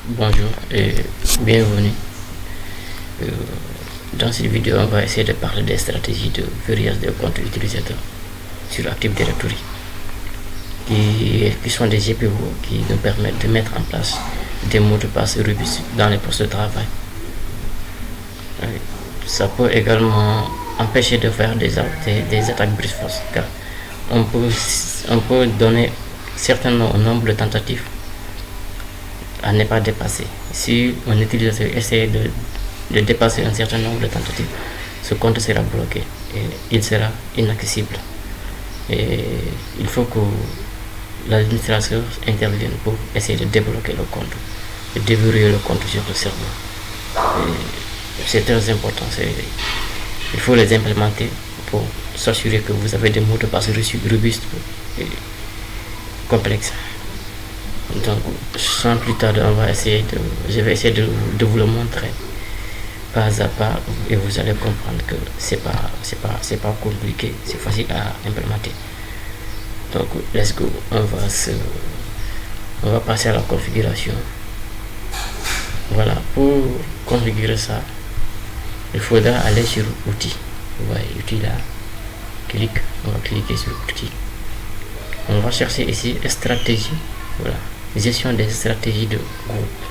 Bonjour et bienvenue. Euh, Dans cette vidéo, on va essayer de parler des stratégies de verrouillage des comptes utilisateurs sur Active Directory, qui sont des GPO qui nous permettent de mettre en place des mots de passe robustes dans les postes de travail. Ça peut également empêcher de faire des attaques brute force, car on peut donner certainement un nombre de tentatives à ne pas dépasser. Si un utilisateur essaie de dépasser un certain nombre de tentatives, ce compte sera bloqué et il sera inaccessible. Et il faut que l'administrateur intervienne pour essayer de débloquer le compte, de déverrouiller le compte sur le serveur. C'est très important. Il faut les implémenter pour s'assurer que vous avez des mots de passe robustes et complexes. Donc, sans plus tarder, je vais essayer de vous le montrer pas à pas et vous allez comprendre que c'est pas compliqué, c'est facile à implémenter. Donc, let's go. On va passer à la configuration. Voilà, pour configurer ça, il faudra aller sur outils. Vous voyez, outils là, on va cliquer sur outils. On va chercher ici stratégie. Voilà, gestion des stratégies de groupe.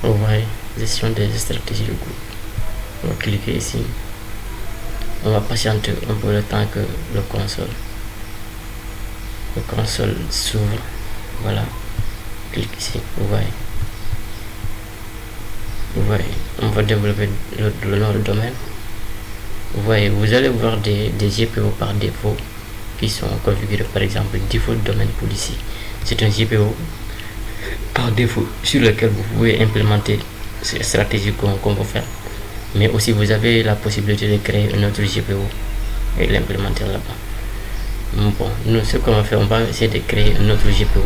Vous voyez, gestion des stratégies de groupe. On va cliquer ici. On va patienter un peu le temps que le console s'ouvre. Voilà, clique ici. Vous voyez, on va développer le nom de domaine. Vous voyez, vous allez voir des GPO par défaut qui sont configurés. Par exemple, default domaine policier, c'est un GPO par défaut sur lequel vous pouvez implémenter ces stratégies qu'on va faire. Mais aussi, vous avez la possibilité de créer un autre GPO et l'implémenter là-bas. Bon, nous, ce qu'on va faire, on va essayer de créer un autre GPO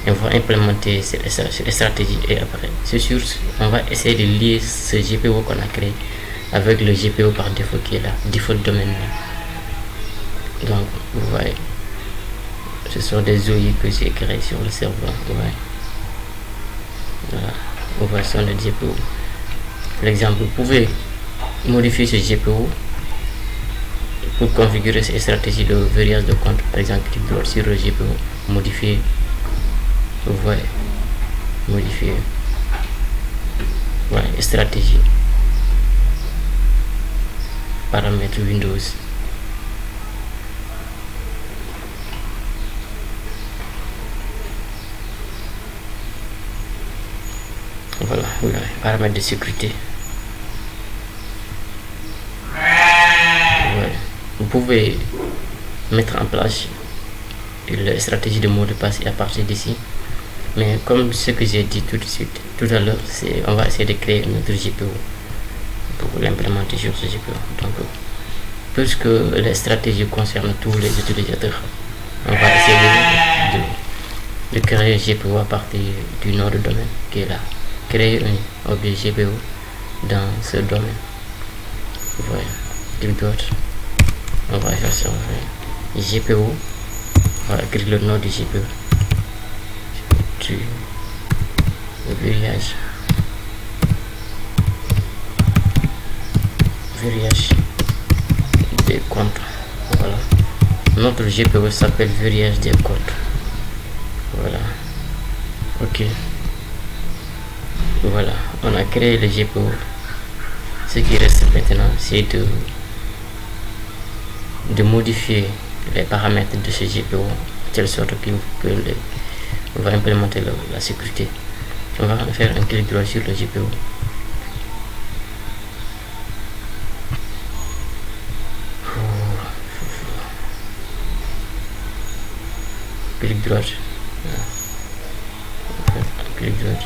et on va implémenter cette stratégie. Et après, c'est sûr, on va essayer de lier ce GPO qu'on a créé avec le GPO par défaut qui est là, default domaine. Donc, vous voyez, ce sont des OI que j'ai créés sur le serveur. Voilà, vous voyez, ce sont des GPO. Par exemple, vous pouvez modifier ce GPO pour configurer ces stratégies de verrouillage de compte. Par exemple, clique droit sur le GPO, modifier. Vous voyez, modifier. Voilà, stratégie. Paramètres Windows. Voilà, paramètres de sécurité. Ouais. Vous pouvez mettre en place la stratégie de mot de passe à partir d'ici. Mais comme ce que j'ai dit tout à l'heure, on va essayer de créer un autre GPO pour l'implémenter sur ce GPO. Donc, puisque les stratégies concernent tous les utilisateurs, on va essayer de créer un GPO à partir du nom de domaine qui est là. Créer un objet GPO dans ce domaine. Vous voyez, clique droit. On va faire ça. GPO. On va écrire le nom du GPO. Du verrouillage des comptes. Voilà. Notre GPO s'appelle verrouillage des comptes. Voilà. Ok. Voilà, on a créé le GPO. Ce qui reste maintenant, c'est de modifier les paramètres de ce GPO de telle sorte on va implémenter la sécurité. On va faire un clic droit sur le GPO. Clic droit. Clic droit.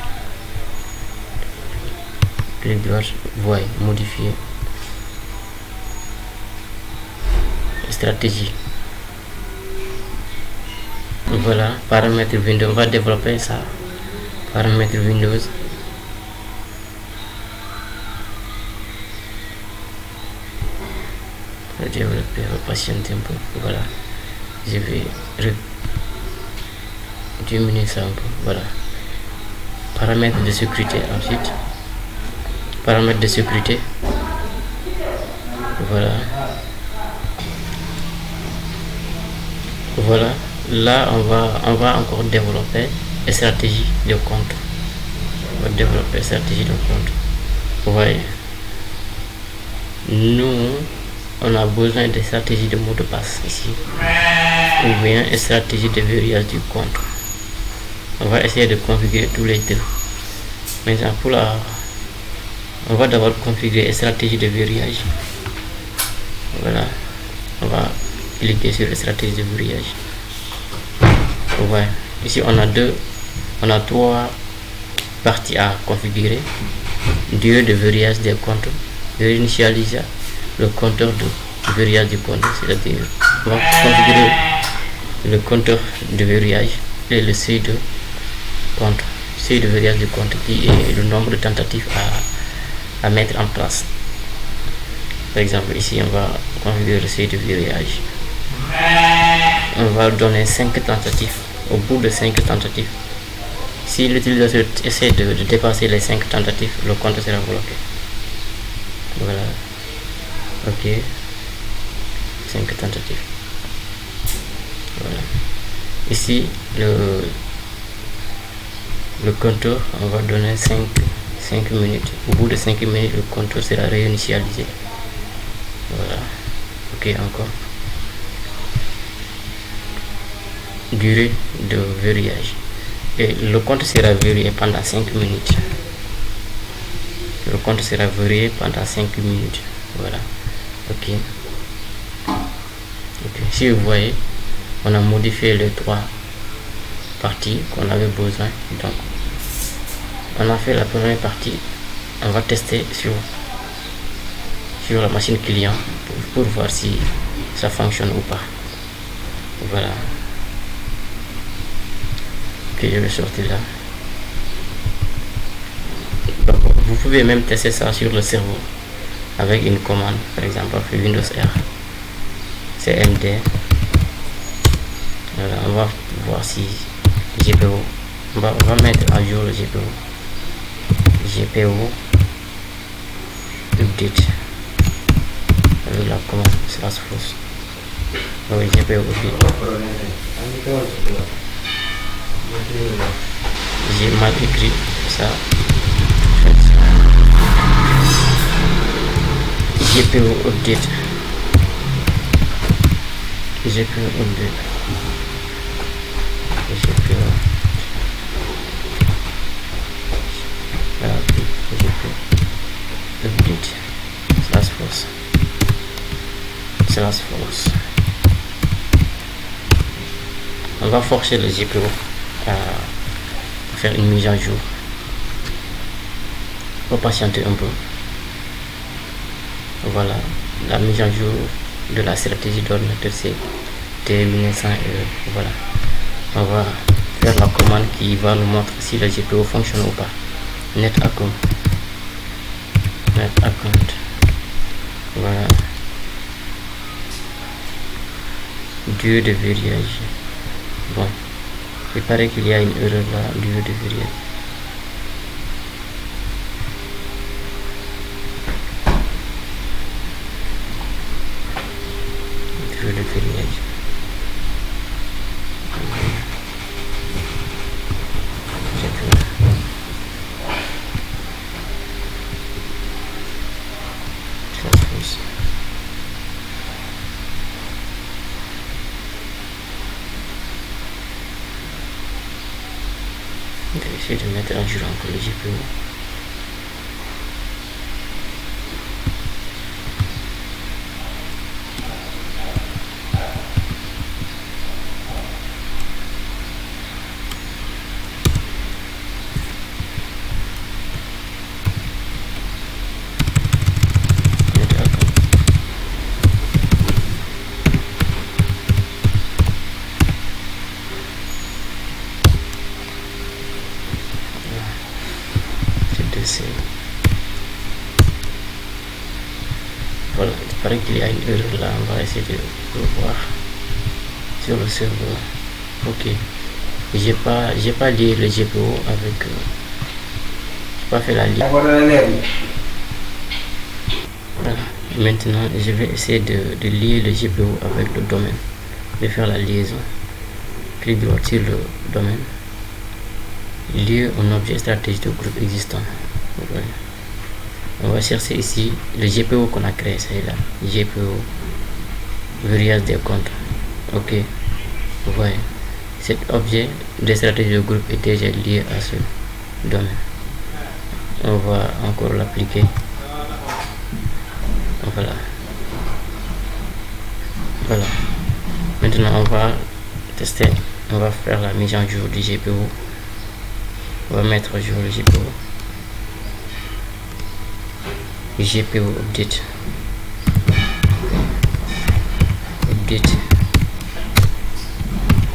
Clic droit, voyez, modifier stratégie. Voilà, paramètres Windows, on va développer ça. Paramètres Windows. On va développer, on va patienter un peu. Voilà, je vais diminuer ça un peu. Voilà, paramètres de sécurité ensuite. Paramètres de sécurité. Voilà. Voilà. Là, on va encore développer une stratégie de compte. On va développer une stratégie de compte. Vous voyez. Nous, on a besoin de stratégie de mot de passe ici. Ou bien une stratégie de verrouillage du compte. On va essayer de configurer tous les deux. Maintenant, on va d'abord configurer une stratégie de verrouillage. Voilà. On va cliquer sur la stratégie de verrouillage. Vous voyez. Ici, on a trois parties à configurer. Durée de verrouillage des comptes. Réinitialiser le compteur de verrouillage du compte. C'est-à-dire, on va configurer le compteur de verrouillage et le seuil de compte, seuil de verrouillage du compte qui est le nombre de tentatives à mettre en place. Par exemple, ici on va configurer le seuil de verrouillage. On va donner 5 tentatives. Au bout de 5 tentatives, si l'utilisateur essaie de dépasser les 5 tentatives, le compte sera bloqué. Voilà. Ok. 5 tentatives. Voilà. Ici, le compteur, on va donner 5 minutes. Au bout de 5 minutes, le compteur sera réinitialisé. Voilà. Ok, encore. Durée de verrouillage. Et le compte sera verrouillé pendant 5 minutes. Le compte sera verrouillé pendant 5 minutes. Voilà. Ok. Si vous voyez, on a modifié les 3 parties qu'on avait besoin. Donc, on a fait la première partie. On va tester sur la machine client pour voir si ça fonctionne ou pas. Voilà. Ok, je vais sortir là. Donc, vous pouvez même tester ça sur le serveur avec une commande, par exemple Windows R, CMD. Voilà, on va voir si GPO, on va mettre à jour le GPO update avec la commande /force. Oui, GPO update. J'ai mal écrit ça. GPO update. GPO update. GPO update /force. On va forcer le GPO à faire une mise à jour. On va patienter un peu. Voilà, la mise à jour de la stratégie d'ordinateur c'est terminé sans erreur. Voilà, on va faire la commande qui va nous montrer si le GPO fonctionne ou pas. Net account. Voilà. Durée de verrouillage. Bon, il paraît qu'il y a une erreur là, durée de verrouillage. Durée de verrouillage. Je vais essayer de mettre à jour encore le GPO. Voilà, il paraît qu'il y a une erreur là, on va essayer de le voir sur le serveur. Ok, j'ai pas lié le GPO pas fait la liaison. Voilà. Maintenant, je vais essayer de lier le GPO avec le domaine, de faire la liaison. Clic droit sur le domaine, lier un objet stratégique au groupe existant. Voilà. On va chercher ici le GPO qu'on a créé, c'est là, GPO, verrouillage des comptes. Ok, vous voyez, cet objet de stratégie de groupe est déjà lié à ce domaine. On va encore l'appliquer. Voilà. Voilà. Maintenant, on va tester. On va faire la mise en jour du GPO. On va mettre à jour le GPO. GPO update. Update.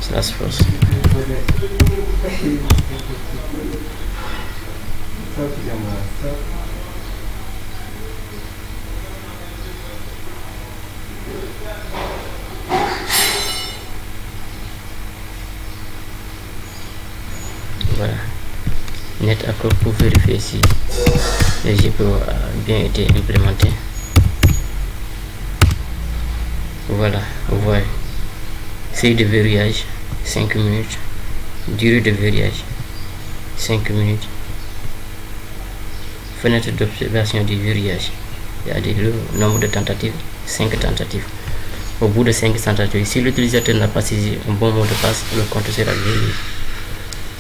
Salesforce. Voilà. NetAccord pour vérifier si le GPO a bien été implémenté. Voilà, vous voyez. Seuil de verrouillage 5 minutes. Durée de verrouillage 5 minutes. Fenêtre d'observation du verrouillage. Il y a le nombre de tentatives, 5 tentatives. Au bout de 5 tentatives, si l'utilisateur n'a pas saisi un bon mot de passe, le compte sera verrouillé.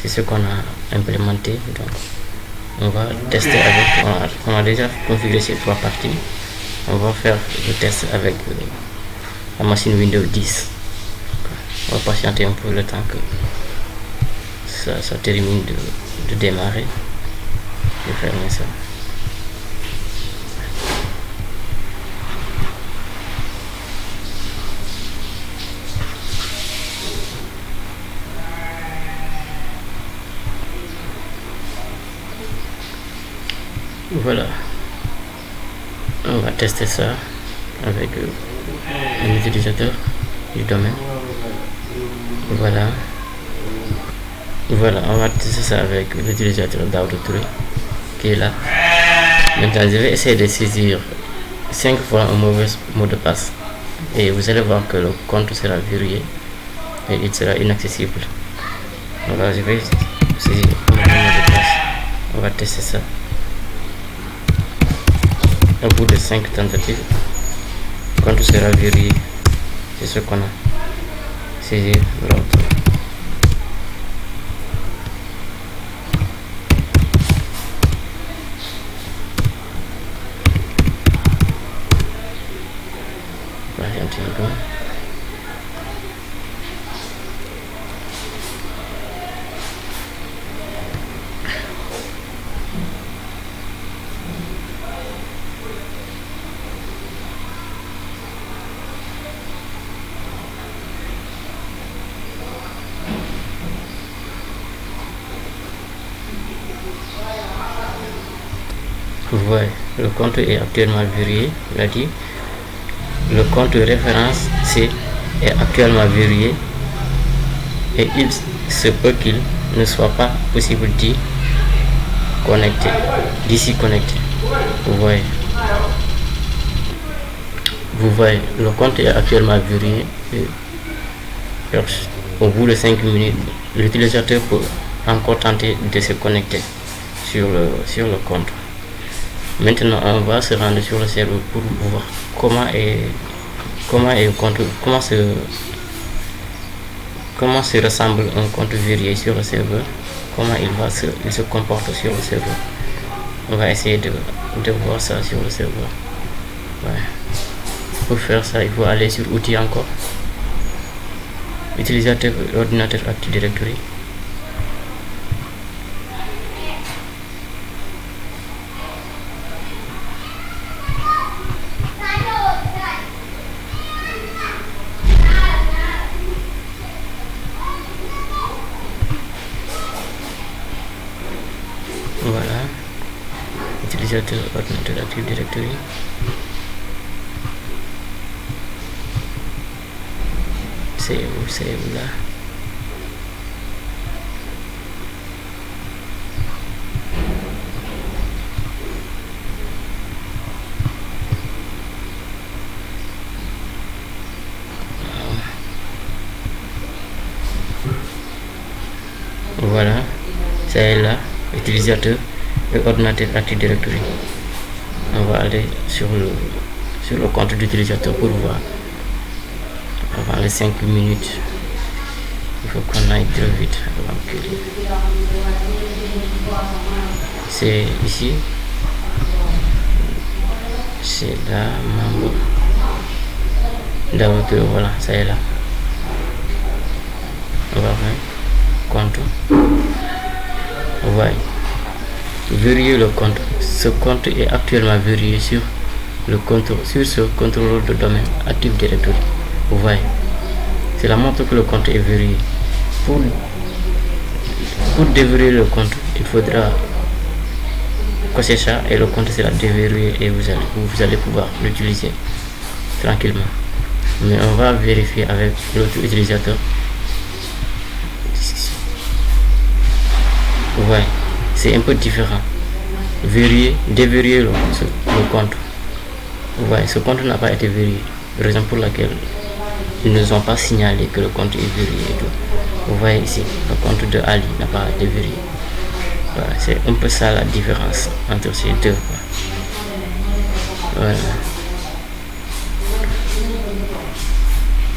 C'est ce qu'on a implémenté. Donc, on va tester avec. On a déjà configuré ces 3 parties. On va faire le test avec la machine Windows 10. On va patienter un peu le temps que ça termine de démarrer. Je vais fermer ça. Voilà, on va tester ça avec un utilisateur du domaine. Voilà, on va tester ça avec l'utilisateur Daouda Touré qui est là. Maintenant, je vais essayer de saisir 5 fois un mauvais mot de passe et vous allez voir que le compte sera verrouillé et il sera inaccessible. Voilà, je vais saisir un mauvais mot de passe. On va tester ça. Au bout de 5 tentatives, le compte sera verrouillé. C'est ce qu'on a saisi l'autre. Patientez un peu. Vous voyez, le compte est actuellement verrouillé. Il a dit le compte référence C est actuellement verrouillé et il se peut qu'il ne soit pas possible d'y connecter, d'ici connecter. Vous voyez, le compte est actuellement verrouillé et au bout de 5 minutes, l'utilisateur peut encore tenter de se connecter sur le compte. Maintenant, on va se rendre sur le serveur pour voir comment se ressemble un compte verrouillé sur le serveur, comment il se comporte sur le serveur. On va essayer de voir ça sur le serveur. Ouais. Pour faire ça, il faut aller sur outils encore, utilisateur ordinateur Active Directory. Voilà, utilisateur ordinateur Active Directory. C'est où là? Voilà, c'est là, utilisateur et ordinateur Active Directory. On va aller sur le compte d'utilisateur pour voir. Avant les 5 minutes, il faut qu'on aille très vite avant que c'est ici, c'est là, membre d'avocat, voilà, ça est là. On va faire compte. Voyez, vérifier le compte. Ce compte est actuellement vérifié sur ce contrôleur de domaine Active Directory. Vous voyez, cela montre que le compte est vérifié. Pour déverrouiller le compte, il faudra cocher ça et le compte sera déverrouillé et vous allez pouvoir l'utiliser tranquillement. Mais on va vérifier avec l'autre utilisateur. Vous voyez, c'est un peu différent. Verrouiller, déverrouiller le compte. Vous voyez, ce compte n'a pas été verrouillé, raison pour laquelle ils ne nous ont pas signalé que le compte est verrouillé et tout. Vous voyez ici, le compte de Ali n'a pas été verrouillé. Voilà, c'est un peu ça la différence entre ces deux. Voilà.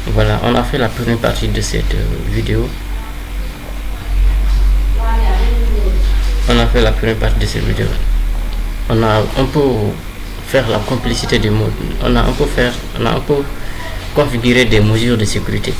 Voilà, on a fait la première partie de cette vidéo. On a fait la première partie de cette vidéo. On a un peu faire la complicité du mode. On a un peu configurer des mesures de sécurité.